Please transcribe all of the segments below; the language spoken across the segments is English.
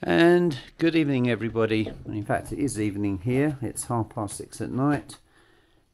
And good evening, everybody. In fact, it is evening here. It's 6:30 at night,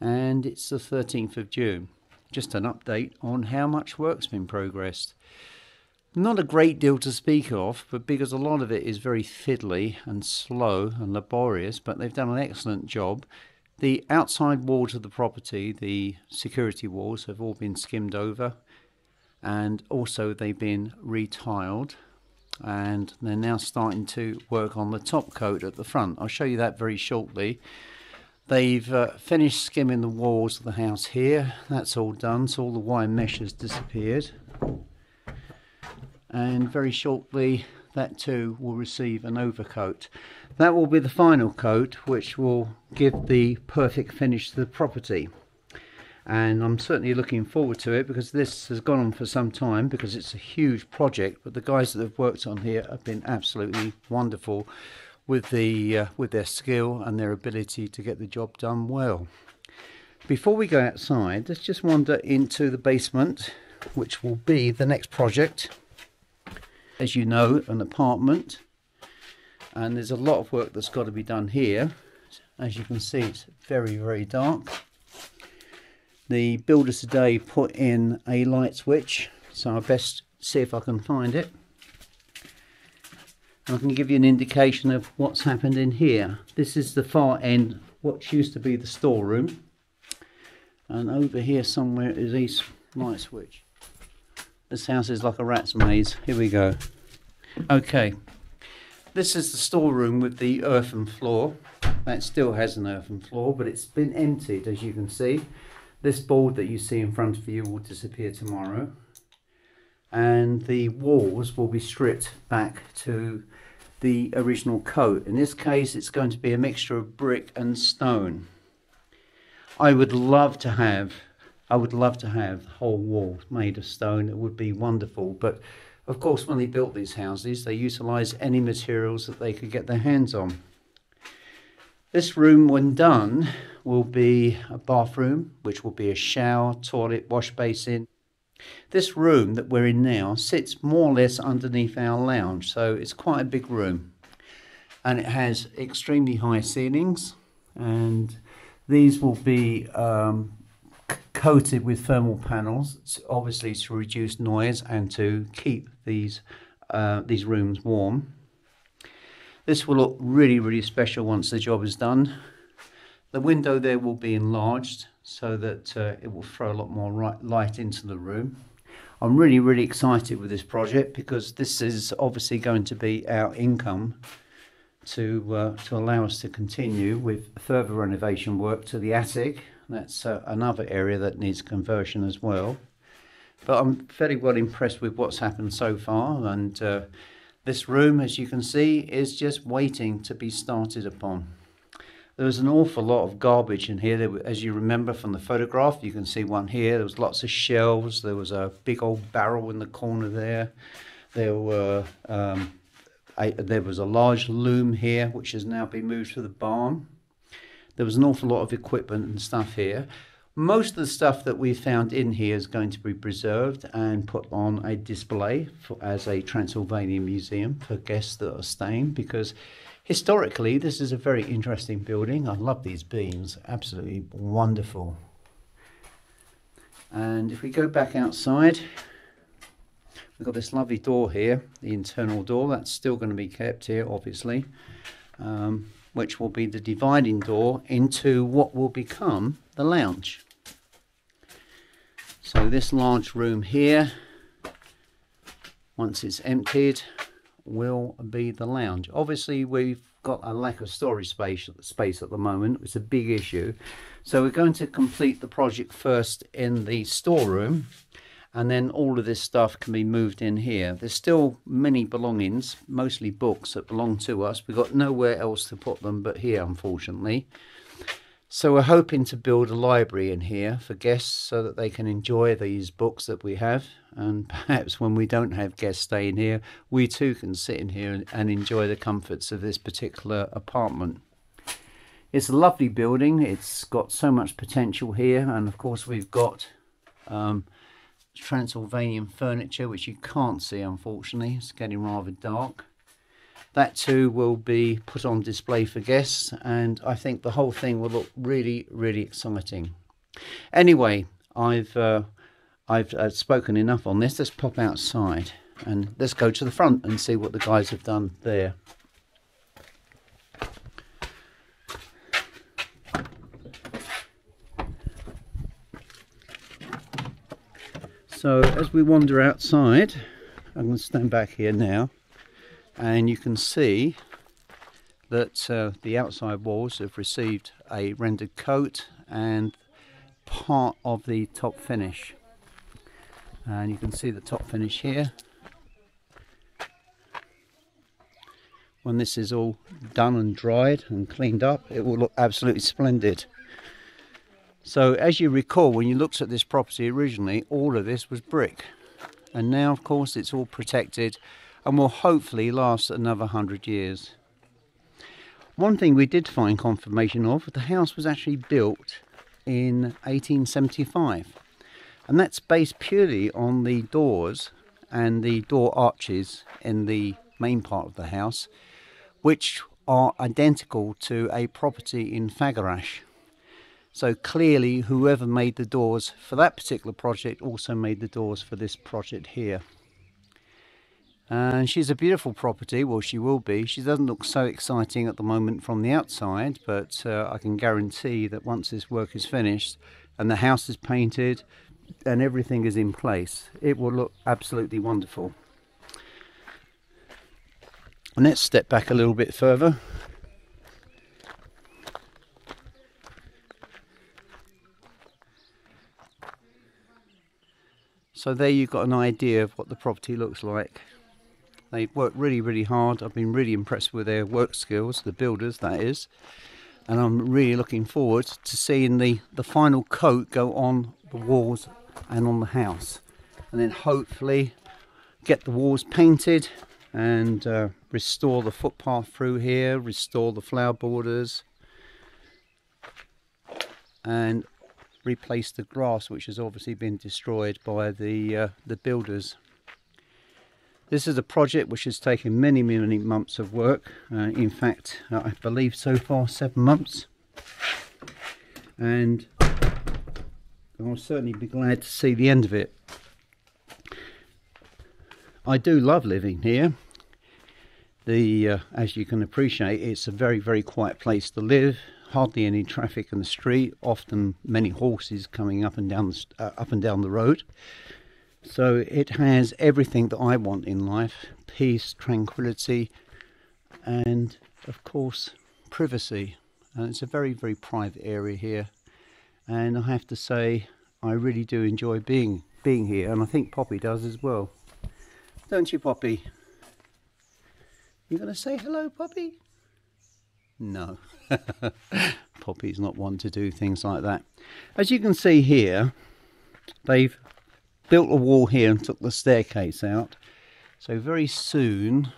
and it's the 13th of June. Just an update on how much work's been progressed. Not a great deal to speak of, but because a lot of it is very fiddly and slow and laborious, but they've done an excellent job. The outside walls of the property, the security walls, have all been skimmed over, and also they've been retiled, and they're now starting to work on the top coat at the front. I'll show you that very shortly. They've finished skimming the walls of the house here. That's all done, so all the wire mesh has disappeared, and very shortly that too will receive an overcoat. That will be the final coat, which will give the perfect finish to the property. And I'm certainly looking forward to it, because this has gone on for some time, because it's a huge project, but the guys that have worked on here have been absolutely wonderful with their skill and their ability to get the job done well. Before we go outside, let's just wander into the basement, which will be the next project. As you know, an apartment, and there's a lot of work that's got to be done here. As you can see, it's very, very dark. The builder today put in a light switch, so I best see if I can find it. And I can give you an indication of what's happened in here. This is the far end, what used to be the storeroom. And over here somewhere is a light switch. This house is like a rat's maze. Here we go. Okay, this is the storeroom with the earthen floor. That still has an earthen floor, but it's been emptied, as you can see. This board that you see in front of you will disappear tomorrow, and the walls will be stripped back to the original coat. In this case, it's going to be a mixture of brick and stone. I would love to have the whole wall made of stone. It would be wonderful, but of course when they built these houses, they utilised any materials that they could get their hands on. This room, when done, will be a bathroom, which will be a shower, toilet, wash basin. This room that we're in now sits more or less underneath our lounge, so it's quite a big room. And it has extremely high ceilings, and these will be coated with thermal panels, obviously to reduce noise and to keep these rooms warm. This will look really, really special once the job is done. The window there will be enlarged so that it will throw a lot more light into the room. I'm really, really excited with this project, because this is obviously going to be our income to allow us to continue with further renovation work to the attic. That's another area that needs conversion as well. But I'm very well impressed with what's happened so far, and this room, as you can see, is just waiting to be started upon. There was an awful lot of garbage in here. As you remember from the photograph, you can see one here. There was lots of shelves. There was a big old barrel in the corner there. There was a large loom here, which has now been moved to the barn. There was an awful lot of equipment and stuff here. Most of the stuff that we found in here is going to be preserved and put on a display as a Transylvanian museum for guests that are staying, because historically this is a very interesting building. I love these beams, absolutely wonderful. And if we go back outside, we've got this lovely door here, the internal door. That's still going to be kept here, obviously, which will be the dividing door into what will become the lounge. So this large room here, once it's emptied, will be the lounge. Obviously we've got a lack of storage space at the moment. It's a big issue, so we're going to complete the project first in the storeroom, and then all of this stuff can be moved in here. There's still many belongings, mostly books, that belong to us. We've got nowhere else to put them but here, unfortunately. So we're hoping to build a library in here for guests so that they can enjoy these books that we have, and perhaps when we don't have guests staying here, we too can sit in here and enjoy the comforts of this particular apartment. It's a lovely building. It's got so much potential here, and of course we've got Transylvanian furniture, which you can't see, unfortunately. It's getting rather dark. That too will be put on display for guests, and I think the whole thing will look really, really exciting. Anyway, I've spoken enough on this. Let's pop outside and let's go to the front and see what the guys have done there. So as we wander outside, I'm going to stand back here now, and you can see that the outside walls have received a rendered coat and part of the top finish. And you can see the top finish here. When this is all done and dried and cleaned up, it will look absolutely splendid. So as you recall, when you looked at this property originally, all of this was brick, and now of course it's all protected and will hopefully last another 100 years. One thing we did find confirmation of, the house was actually built in 1875, and that's based purely on the doors and the door arches in the main part of the house, which are identical to a property in Fagarash. So clearly whoever made the doors for that particular project also made the doors for this project here. And she's a beautiful property. Well, she will be. She doesn't look so exciting at the moment from the outside, but I can guarantee that once this work is finished and the house is painted and everything is in place, it will look absolutely wonderful. And let's step back a little bit further. So there you've got an idea of what the property looks like. They've worked really, really hard. I've been really impressed with their work skills, the builders that is. And I'm really looking forward to seeing the final coat go on the walls and on the house. And then hopefully get the walls painted and restore the footpath through here, restore the flower borders, and replace the grass, which has obviously been destroyed by the builders. This is a project which has taken many months of work. In fact, I believe so far 7 months, and I'll certainly be glad to see the end of it. I do love living here. As you can appreciate, it's a very quiet place to live. Hardly any traffic in the street, often many horses coming up and down the road. So it has everything that I want in life: peace, tranquility, and of course privacy. And it's a very private area here, and I have to say I really do enjoy being here, and I think Poppy does as well. Don't you, Poppy? You gonna say hello, Poppy? No. Poppy's not one to do things like that. As you can see here, they've built a wall here and took the staircase out. So very soon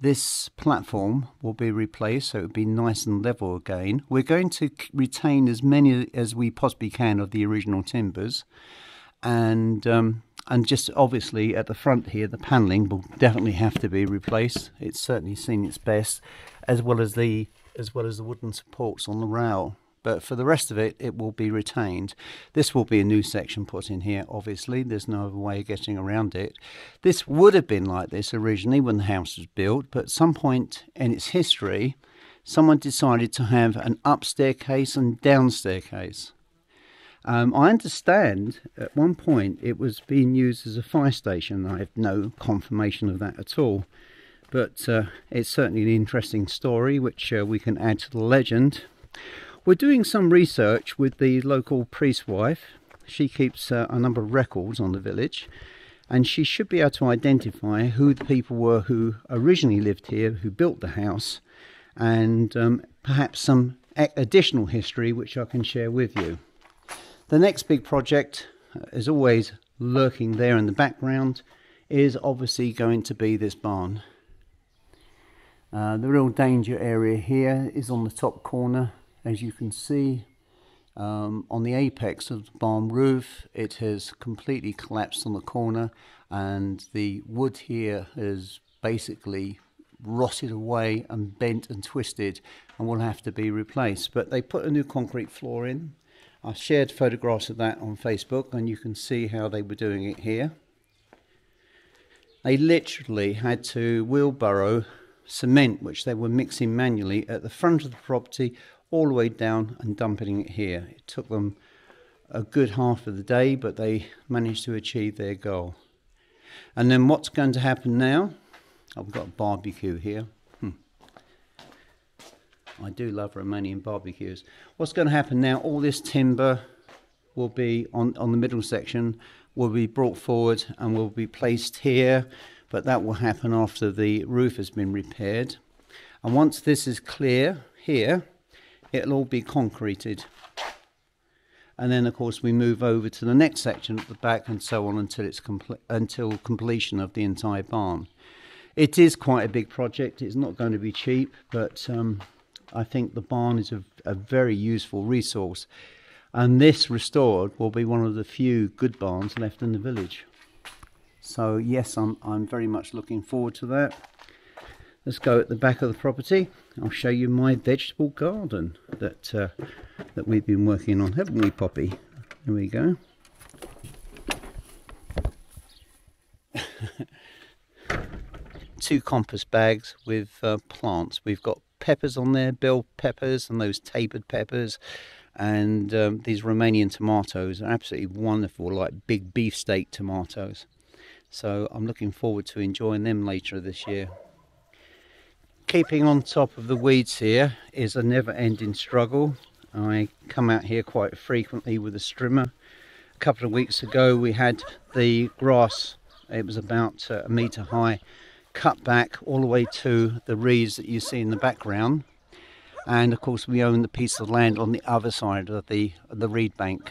this platform will be replaced, so it'll be nice and level again. We're going to retain as many as we possibly can of the original timbers, and just obviously at the front here, the panelling will definitely have to be replaced. It's certainly seen its best, as well as the wooden supports on the rail. But for the rest of it, it will be retained. This will be a new section put in here, obviously. There's no other way of getting around it. This would have been like this originally when the house was built, but at some point in its history, someone decided to have an up staircase and down staircase. I understand at one point it was being used as a fire station. I have no confirmation of that at all. But it's certainly an interesting story which we can add to the legend. We're doing some research with the local priest's wife. She keeps a number of records on the village, and she should be able to identify who the people were who originally lived here, who built the house, and perhaps some additional history which I can share with you. The next big project, is always lurking there in the background, is obviously going to be this barn. The real danger area here is on the top corner. As you can see, on the apex of the barn roof, it has completely collapsed on the corner, and the wood here has basically rotted away and bent and twisted and will have to be replaced. But they put a new concrete floor in. I shared photographs of that on Facebook, and you can see how they were doing it here. They literally had to wheelbarrow cement, which they were mixing manually at the front of the property, all the way down and dumping it here. It took them a good half of the day, but they managed to achieve their goal. And then what's going to happen now? I've got a barbecue here. I do love Romanian barbecues. What's going to happen now, all this timber will be on the middle section, will be brought forward and will be placed here, but that will happen after the roof has been repaired. And once this is clear here, it'll all be concreted. And then of course we move over to the next section at the back and so on until it's until completion of the entire barn. It is quite a big project. It's not going to be cheap, but I think the barn is a very useful resource, and this restored will be one of the few good barns left in the village. So yes, I'm very much looking forward to that. Let's go at the back of the property. I'll show you my vegetable garden that we've been working on, haven't we, Poppy? Here we go. Two compost bags with plants. We've got peppers on there, bell peppers and those tapered peppers, and these Romanian tomatoes are absolutely wonderful, like big beefsteak tomatoes. So I'm looking forward to enjoying them later this year. Keeping on top of the weeds here is a never-ending struggle. I come out here quite frequently with a strimmer. A couple of weeks ago we had the grass, it was about a metre high, cut back all the way to the reeds that you see in the background, and of course we own the piece of land on the other side of the reed bank.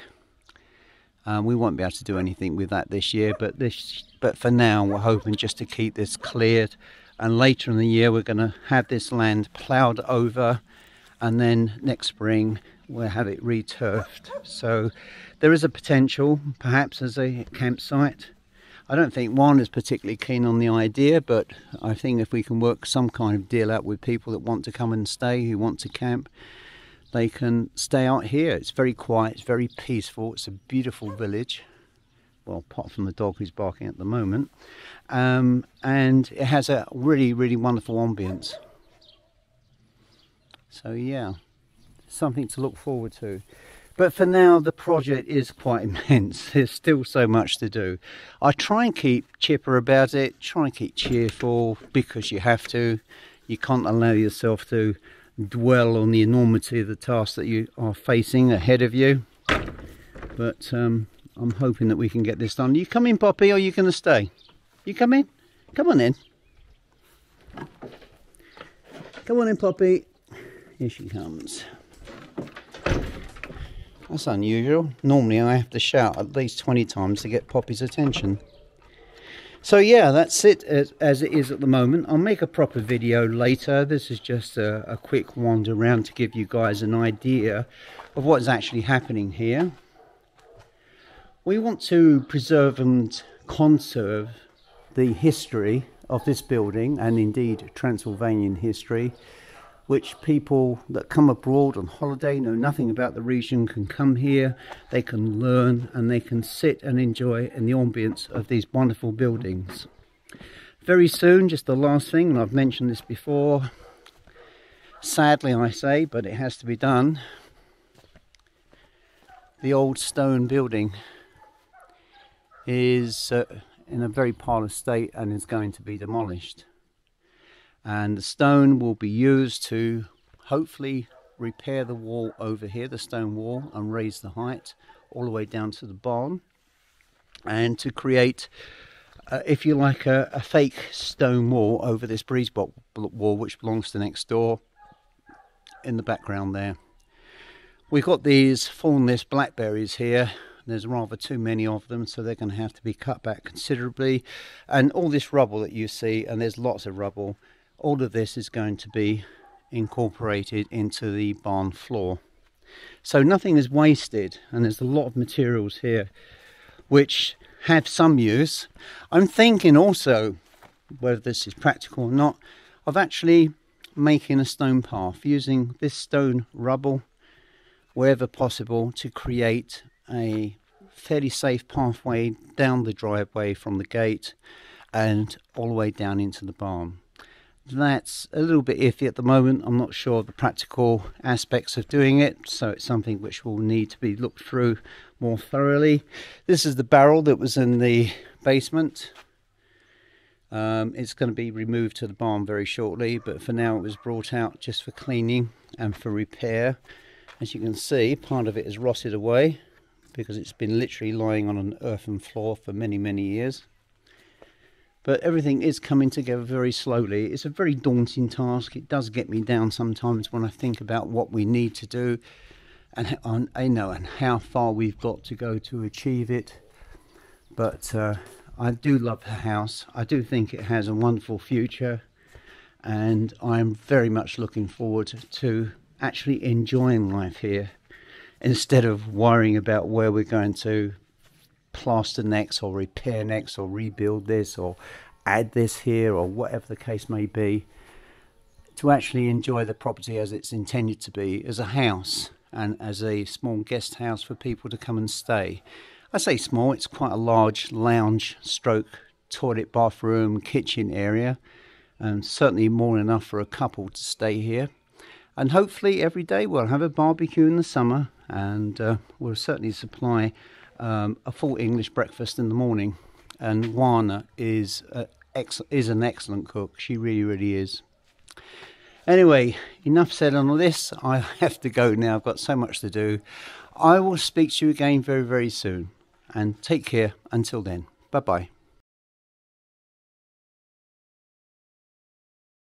We won't be able to do anything with that this year, but for now we're hoping just to keep this cleared, and later in the year we're going to have this land ploughed over, and then next spring we'll have it re-turfed. So there is a potential perhaps as a campsite. I don't think Juan is particularly keen on the idea, but I think if we can work some kind of deal out with people that want to come and stay, who want to camp, they can stay out here. It's very quiet, it's very peaceful, it's a beautiful village. Well, apart from the dog who's barking at the moment. And it has a really, really wonderful ambience. So yeah, something to look forward to. But for now, the project is quite immense. There's still so much to do. I try and keep chipper about it, try and keep cheerful, because you have to. You can't allow yourself to dwell on the enormity of the task that you are facing ahead of you. But I'm hoping that we can get this done. You come in, Poppy, or are you going to stay? You come in? Come on in. Come on in, Poppy. Here she comes. That's unusual. Normally I have to shout at least 20 times to get Poppy's attention. So yeah, that's it as it is at the moment. I'll make a proper video later. This is just a quick wander around to give you guys an idea of what is actually happening here. We want to preserve and conserve the history of this building, and indeed Transylvanian history, which people that come abroad on holiday, know nothing about the region, can come here, they can learn, and they can sit and enjoy in the ambience of these wonderful buildings. Very soon, just the last thing, and I've mentioned this before, sadly I say, but it has to be done, the old stone building is in a very parlous state and is going to be demolished. And the stone will be used to hopefully repair the wall over here, the stone wall, and raise the height all the way down to the barn, and to create, if you like, a fake stone wall over this breeze block wall which belongs to next door in the background there. We've got these thornless blackberries here. There's rather too many of them, so they're going to have to be cut back considerably. And all this rubble that you see, and there's lots of rubble, all of this is going to be incorporated into the barn floor. So nothing is wasted, and there's a lot of materials here which have some use. I'm thinking also, whether this is practical or not, of actually making a stone path, using this stone rubble wherever possible to create a fairly safe pathway down the driveway from the gate and all the way down into the barn. That's a little bit iffy at the moment. I'm not sure of the practical aspects of doing it, so it's something which will need to be looked through more thoroughly. This is the barrel that was in the basement. It's going to be removed to the barn very shortly, but for now it was brought out just for cleaning and for repair. As you can see, part of it is rotted away because it's been literally lying on an earthen floor for many years. But everything is coming together very slowly. It's a very daunting task. It does get me down sometimes when I think about what we need to do and how far we've got to go to achieve it. But I do love the house. I do think it has a wonderful future, and I'm very much looking forward to actually enjoying life here instead of worrying about where we're going to plaster next or repair next or rebuild this or add this here or whatever the case may be. To actually enjoy the property as it's intended to be, as a house and as a small guest house for people to come and stay. I say small, it's quite a large lounge stroke toilet, bathroom, kitchen area, and certainly more than enough for a couple to stay here. And hopefully every day we'll have a barbecue in the summer, and we'll certainly supply a full English breakfast in the morning. And Juana is an excellent cook. She really is. Anyway, enough said on all this. I have to go now. I've got so much to do. I will speak to you again very soon. And take care until then. Bye bye.